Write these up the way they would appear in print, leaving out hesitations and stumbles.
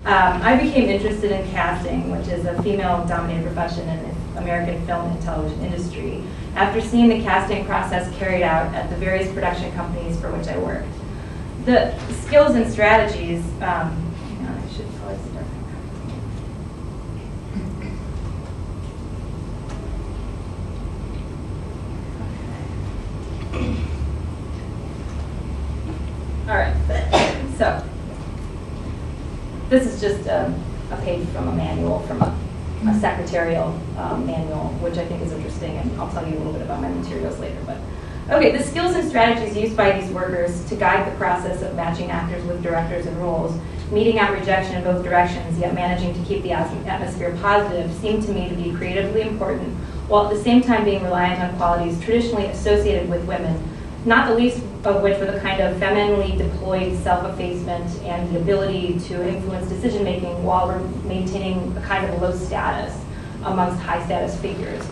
I became interested in casting, which is a female-dominated profession in the American film and television industry, after seeing the casting process carried out at the various production companies for which I worked. The skills and strategies, hang on, I should probably start. All right, so this is just a page from a manual, from a secretarial manual, which I think is interesting, and I'll tell you a little bit about my materials later. But okay, the skills and strategies used by these workers to guide the process of matching actors with directors and roles, meeting out rejection in both directions, yet managing to keep the atmosphere positive, seemed to me to be creatively important, while at the same time being reliant on qualities traditionally associated with women, not the least of which were the kind of femininely deployed self-effacement and the ability to influence decision-making while maintaining a kind of low status amongst high-status figures.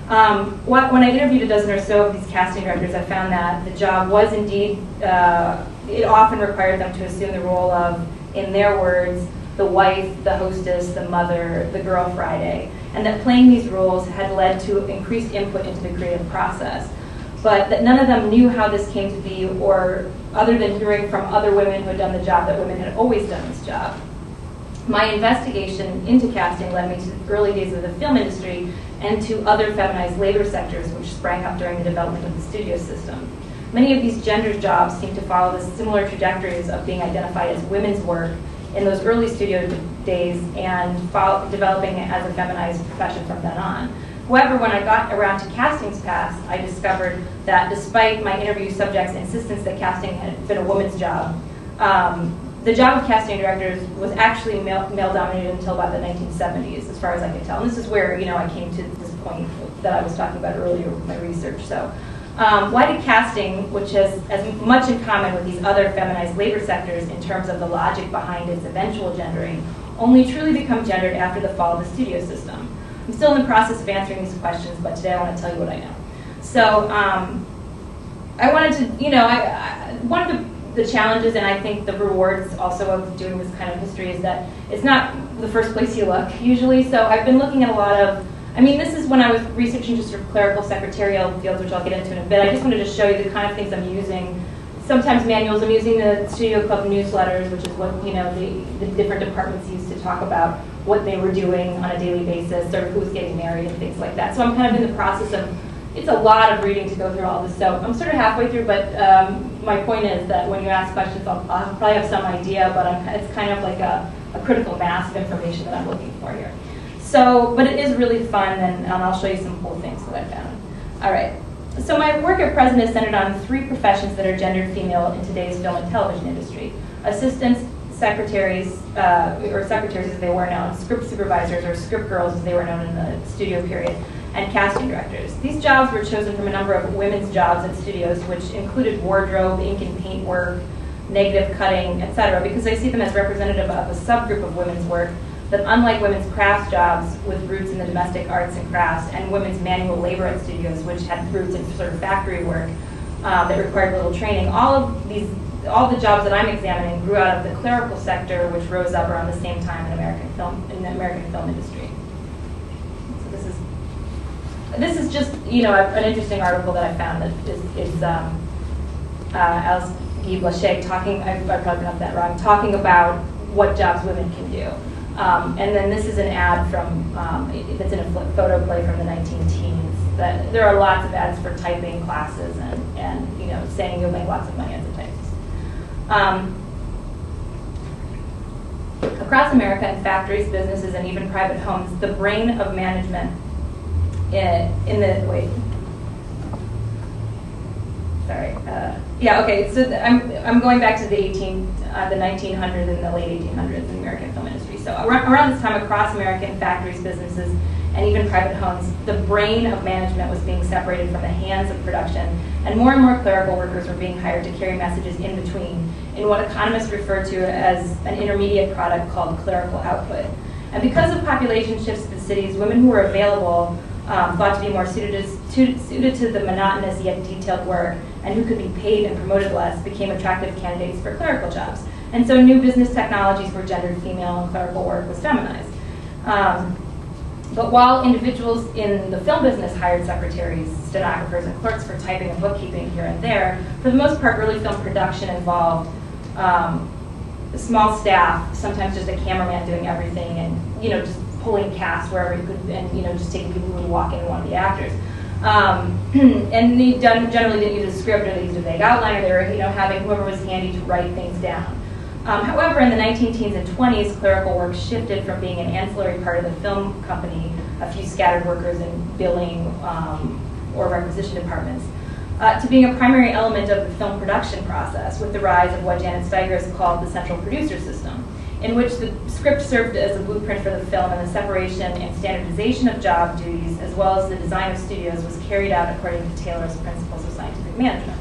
When I interviewed a dozen or so of these casting directors, I found that the job was indeed, it often required them to assume the role of, in their words, the wife, the hostess, the mother, the girl Friday, and that playing these roles had led to increased input into the creative process. But that none of them knew how this came to be, or other than hearing from other women who had done the job, that women had always done this job. My investigation into casting led me to the early days of the film industry and to other feminized labor sectors which sprang up during the development of the studio system. Many of these gender jobs seem to follow the similar trajectories of being identified as women's work in those early studio days and developing it as a feminized profession from then on. However, when I got around to casting's past, I discovered that despite my interview subjects' insistence that casting had been a woman's job, the job of casting directors was actually male-dominated until about the 1970s, as far as I could tell. And this is where I came to this point that I was talking about earlier with my research. So, why did casting, which has as much in common with these other feminized labor sectors in terms of the logic behind its eventual gendering, only truly become gendered after the fall of the studio system? I'm still in the process of answering these questions, but today I want to tell you what I know. So I wanted to, one of the challenges and I think the rewards also of doing this kind of history is that it's not the first place you look usually. So I've been looking at a lot of, this is when I was researching just sort of clerical secretarial fields, which I'll get into in a bit. I just wanted to show you the kind of things I'm using. Sometimes manuals, I'm using the Studio Club newsletters, which is what the different departments used to talk about what they were doing on a daily basis, or who was getting married and things like that. So I'm kind of in the process of, it's a lot of reading to go through all this. So I'm sort of halfway through, but my point is that when you ask questions, I'll probably have some idea, but it's kind of like a critical mass of information that I'm looking for here. So, but it is really fun, and I'll show you some cool things that I found. All right. So my work at present is centered on 3 professions that are gendered female in today's film and television industry: assistants, secretaries, or secretaries as they were known, script supervisors, or script girls as they were known in the studio period, and casting directors. These jobs were chosen from a number of women's jobs at studios, which included wardrobe, ink and paint work, negative cutting, etc., because I see them as representative of a subgroup of women's work that, unlike women's crafts jobs with roots in the domestic arts and crafts, and women's manual labor at studios, which had roots in sort of factory work that required little training, all the jobs that I'm examining grew out of the clerical sector, which rose up around the same time in the American film industry. So this is just an interesting article that I found that is Alice Guy Blanchet talking. I probably pronounced that wrong. Talking about what jobs women can do. And then this is an ad from that's in a photo play from the 19-teens. That there are lots of ads for typing classes and saying you'll make lots of money as a typist. Across America, in factories, businesses, and even private homes, the brain of management So I'm going back to the 1900s and the late 1800s in the American film industry. So around this time, across American factories, businesses, and even private homes, the brain of management was being separated from the hands of production, and more clerical workers were being hired to carry messages in between, in what economists refer to as an intermediate product called clerical output. And because of population shifts to the cities, women who were available thought to be more suited to the monotonous yet detailed work, and who could be paid and promoted less, became attractive candidates for clerical jobs. And so new business technologies were gendered female and clerical work was feminized. But while individuals in the film business hired secretaries, stenographers, and clerks for typing and bookkeeping here and there, for the most part, early film production involved a small staff, sometimes just a cameraman doing everything, and just pulling cast wherever you could, and just taking people who would walk in and want to be actors. And they generally didn't use a script, or they used a vague outline, or they were having whoever was handy to write things down. However, in the 19-teens and 20s, clerical work shifted from being an ancillary part of the film company, a few scattered workers in billing or requisition departments, to being a primary element of the film production process, with the rise of what Janet Steiger has called the central producer system, in which the script served as a blueprint for the film, and the separation and standardization of job duties, as well as the design of studios, was carried out according to Taylor's principles of scientific management.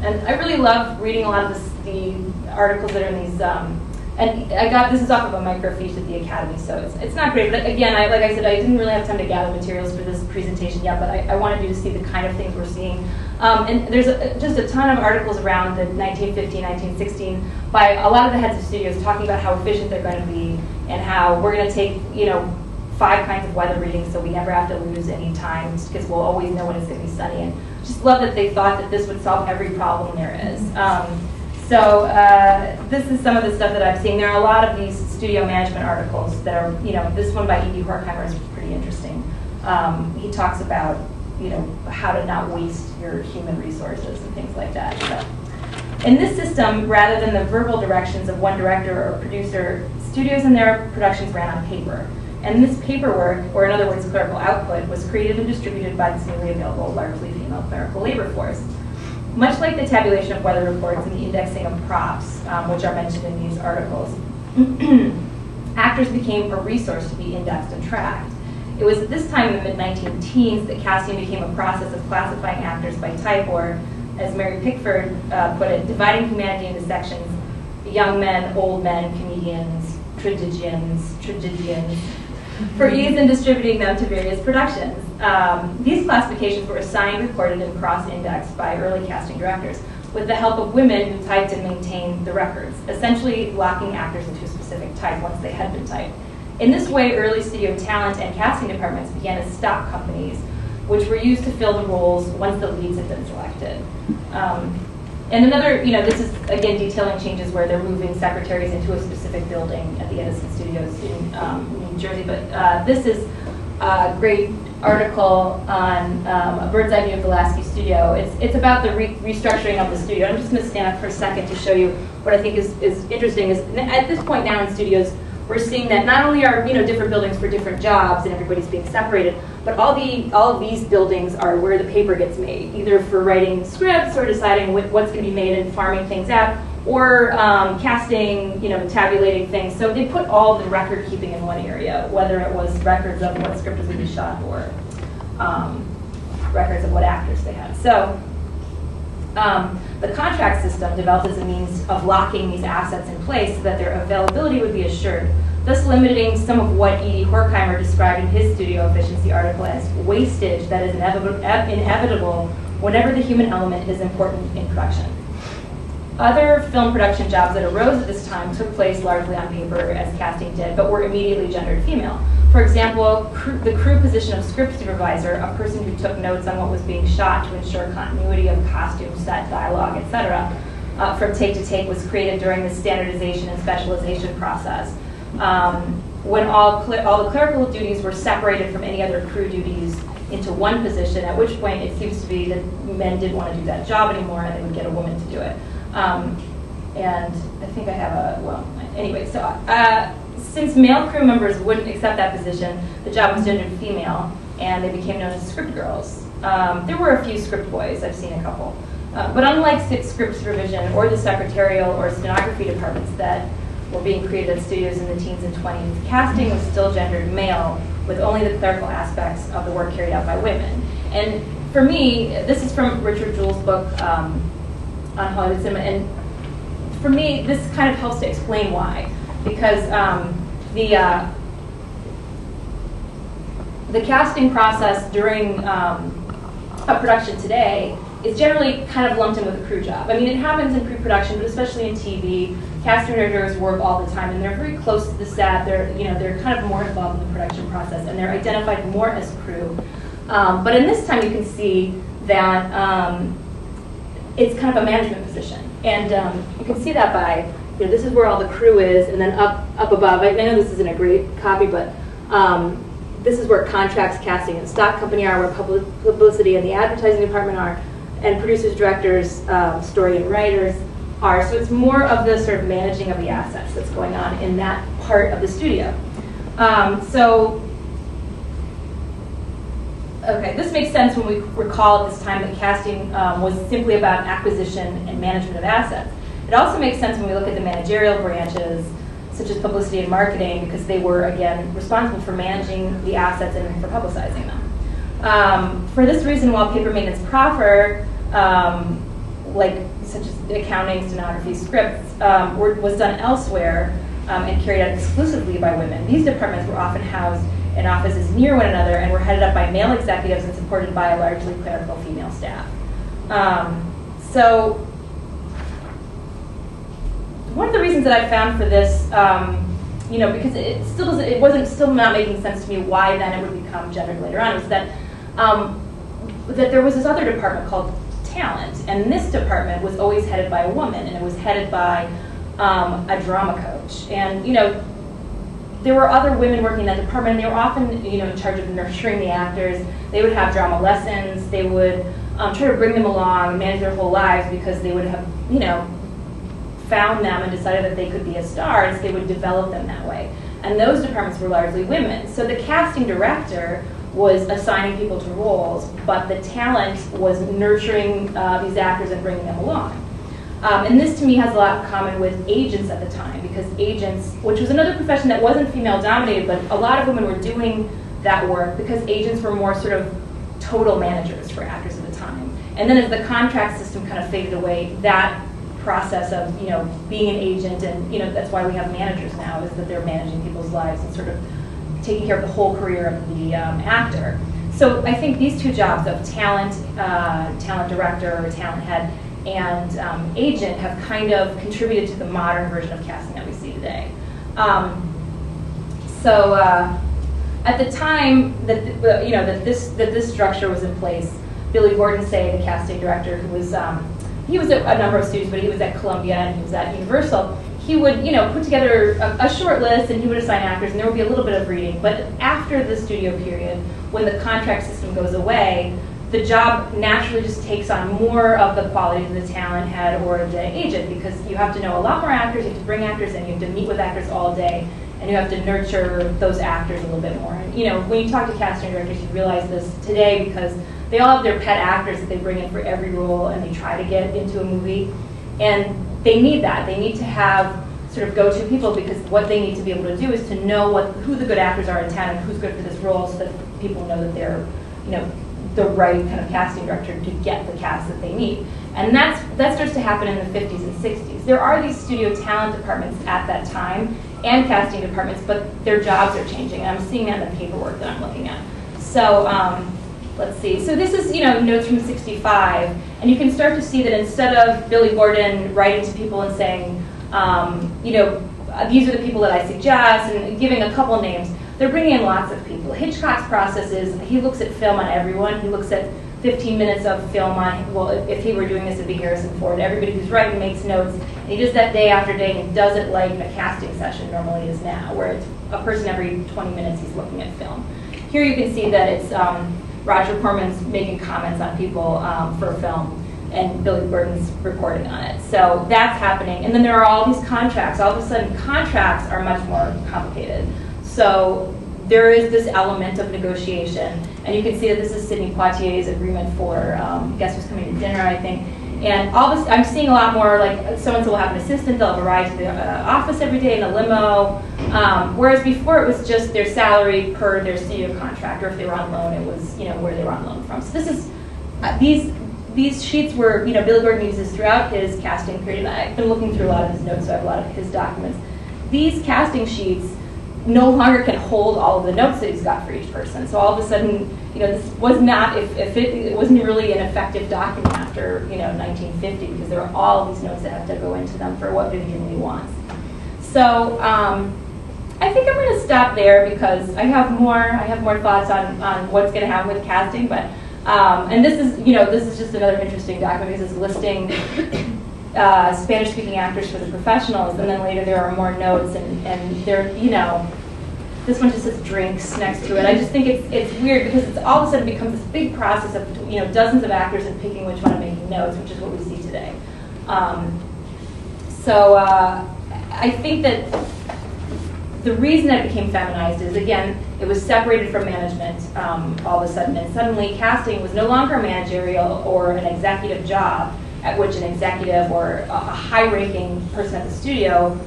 And I really love reading a lot of the articles that are in these, and I got, this is off of a microfiche at the Academy, so it's not great, but again, like I said, I didn't really have time to gather materials for this presentation yet, but I wanted you to see the kind of things we're seeing. And there's just a ton of articles around the 1915, 1916 by a lot of the heads of studios talking about how efficient they're going to be, and how we're going to take, 5 kinds of weather readings so we never have to lose any time, because we'll always know when it's going to be sunny. And just love that they thought that this would solve every problem there is. So this is some of the stuff that I've seen. There are a lot of these studio management articles that are, this one by E.D. Horkheimer is pretty interesting. He talks about, how to not waste your human resources and things like that. So, in this system, rather than the verbal directions of one director or producer, studios and their productions ran on paper. And this paperwork, or in other words, clerical output, was created and distributed by this newly available, largely female clerical labor force. Much like the tabulation of weather reports and the indexing of props, which are mentioned in these articles, actors became a resource to be indexed and tracked. It was at this time in the mid-19-teens that casting became a process of classifying actors by type, or, as Mary Pickford put it, dividing humanity into sections: young men, old men, comedians, tragedians, for ease in distributing them to various productions. These classifications were assigned, recorded, and cross-indexed by early casting directors with the help of women who typed and maintained the records, essentially locking actors into a specific type once they had been typed. In this way, early studio talent and casting departments began as stock companies, which were used to fill the roles once the leads had been selected. And another, this is, again, detailing changes where they're moving secretaries into a specific building at the Edison Studios in New Jersey. But this is a great article on a bird's eye view of the Lasky studio. It's about the restructuring of the studio. I'm just going to stand up for a second to show you what I think is interesting. Is at this point now in studios, we're seeing that not only are different buildings for different jobs and everybody's being separated, but all of these buildings are where the paper gets made, either for writing scripts or deciding what's going to be made and farming things out, or casting, tabulating things. So they put all the record keeping in one area, whether it was records of what script was going to be shot or records of what actors they had. So the contract system developed as a means of locking these assets in place so that their availability would be assured, thus limiting some of what E.D. Horkheimer described in his studio efficiency article as wastage that is inevitable whenever the human element is important in production. Other film production jobs that arose at this time took place largely on paper, as casting did, but were immediately gendered female. For example, the crew position of script supervisor, a person who took notes on what was being shot to ensure continuity of costume, set, dialogue, etc., from take to take, was created during the standardization and specialization process, when all the clerical duties were separated from any other crew duties into one position, at which point it seems to be that men didn't want to do that job anymore and they would get a woman to do it. And I think I have anyway, so since male crew members wouldn't accept that position, the job was gendered female, and they became known as script girls. There were a few script boys, I've seen a couple. But unlike script supervision or the secretarial or stenography departments that were being created at studios in the teens and 20s, casting was still gendered male, with only the clerical aspects of the work carried out by women. And for me, this is from Richard Jewell's book on Hollywood cinema, and for me, this kind of helps to explain why. Because the casting process during a production today is generally kind of lumped in with a crew job. I mean, it happens in pre-production, but especially in TV, casting directors work all the time, and they're very close to the set. They're kind of more involved in the production process, and they're identified more as crew. But in this time, you can see that it's kind of a management position, and you can see that by this is where all the crew is, and then up above. I know this isn't a great copy, but this is where contracts, casting, and stock company are, where publicity and the advertising department are, and producers, directors, story, and writers are. So it's more of the sort of managing of the assets that's going on in that part of the studio. Okay, this makes sense when we recall at this time that casting was simply about acquisition and management of assets. It also makes sense when we look at the managerial branches, such as publicity and marketing, because they were, again, responsible for managing the assets and for publicizing them. For this reason, while paper maintenance proffer, such as accounting, stenography, scripts, was done elsewhere and carried out exclusively by women, these departments were often housed in offices near one another and were headed up by male executives and supported by a largely clerical female staff. So one of the reasons that I found for this, because it wasn't still not making sense to me why then it would become gendered later on, was that that there was this other department called talent, and this department was always headed by a woman, and it was headed by a drama coach, and there were other women working in that department, and they were often, in charge of nurturing the actors. They would have drama lessons. They would try to bring them along and manage their whole lives because they would have, found them and decided that they could be a star, and so they would develop them that way. And those departments were largely women. So the casting director was assigning people to roles, but the talent was nurturing these actors and bringing them along. And this, to me, has a lot in common with agents at the time, because agents, which was another profession that wasn't female-dominated, but a lot of women were doing that work because agents were more sort of total managers for actors at the time. And then as the contract system kind of faded away, that process of being an agent, and that's why we have managers now, is that they're managing people's lives and sort of taking care of the whole career of the actor. So I think these two jobs of talent director or talent head, and agent have kind of contributed to the modern version of casting that we see today. At the time that that this structure was in place, Billy Gordon, the casting director, who was he was at a number of studios, but he was at Columbia and he was at Universal. He would put together a short list, and he would assign actors, and there would be a little bit of reading. But after the studio period, when the contract system goes away, the job naturally just takes on more of the qualities of the talent head or the agent, because you have to know a lot more actors, you have to bring actors in, you have to meet with actors all day, and you have to nurture those actors a little bit more. And when you talk to casting directors, you realize this today because they all have their pet actors that they bring in for every role, and they try to get into a movie. And they need that. They need to have sort of go-to people, because what they need to be able to do is to know who the good actors are in town and who's good for this role, so that people know that they're the right kind of casting director to get the cast that they need. And that starts to happen in the 50s and 60s. There are these studio talent departments at that time and casting departments, but their jobs are changing. And I'm seeing that in the paperwork that I'm looking at. So let's see. So this is notes from '65, and you can start to see that instead of Billy Gordon writing to people and saying, these are the people that I suggest, and giving a couple names, they're bringing in lots of people. Hitchcock's process is he looks at film on everyone. He looks at 15 minutes of film on, well, if he were doing this, it'd be Harrison Ford. Everybody who's writing makes notes. And he does that day after day, and does it like a casting session normally is now, where it's a person every 20 minutes he's looking at film. Here you can see that it's Roger Corman's making comments on people for film, and Billy Gordon's reporting on it. So that's happening. And then there are all these contracts. All of a sudden, contracts are much more complicated. So there is this element of negotiation. And you can see that this is Sidney Poitier's agreement for Guess Who's Coming to Dinner, I think. And all this, I'm seeing a lot more, like so-and-so will have an assistant, they'll have a ride to the office every day in a limo. Whereas before it was just their salary per their studio contract, or if they were on loan, it was where they were on loan from. So this is, these sheets were, Billy Gordon uses throughout his casting period. And I've been looking through a lot of his notes, so I have a lot of his documents. These casting sheets no longer can hold all of the notes that he's got for each person. So all of a sudden, you know, this was not, if it wasn't really an effective document after, you know, 1950, because there are all these notes that have to go into them for what Vivian Lee wants. So I think I'm going to stop there because I have more thoughts on what's going to happen with casting, but and this is, you know, this is just another interesting document because it's listing Spanish-speaking actors for the professionals, and then later there are more notes, and there, you know, this one just says drinks next to it. I just think it's weird because it's all of a sudden becomes this big process of, you know, dozens of actors and picking which one and making notes, which is what we see today. I think that the reason that it became feminized is, again, it was separated from management all of a sudden, and suddenly casting was no longer a managerial or an executive job at which an executive or a high-ranking person at the studio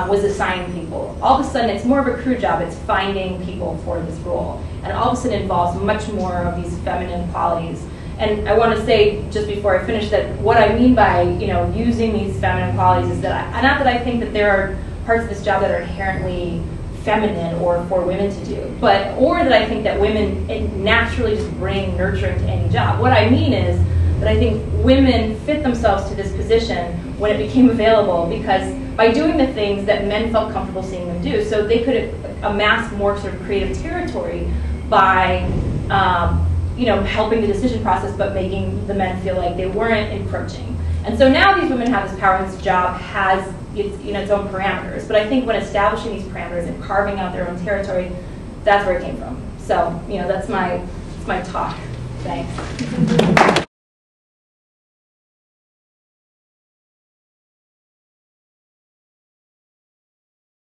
was assigning people. All of a sudden, it's more of a crew job. It's finding people for this role, and all of a sudden involves much more of these feminine qualities. And I want to say, just before I finish, that what I mean by, you know, using these feminine qualities is that not that I think that there are parts of this job that are inherently feminine or for women to do, or that I think that women naturally just bring nurturing to any job. What I mean is that I think women fit themselves to this position when it became available, because by doing the things that men felt comfortable seeing them do, so they could amass more sort of creative territory by you know, helping the decision process, but making the men feel like they weren't encroaching. And so now these women have this power, and this job has its, you know, its own parameters. But I think when establishing these parameters and carving out their own territory, that's where it came from. So, you know, that's my talk. Thanks.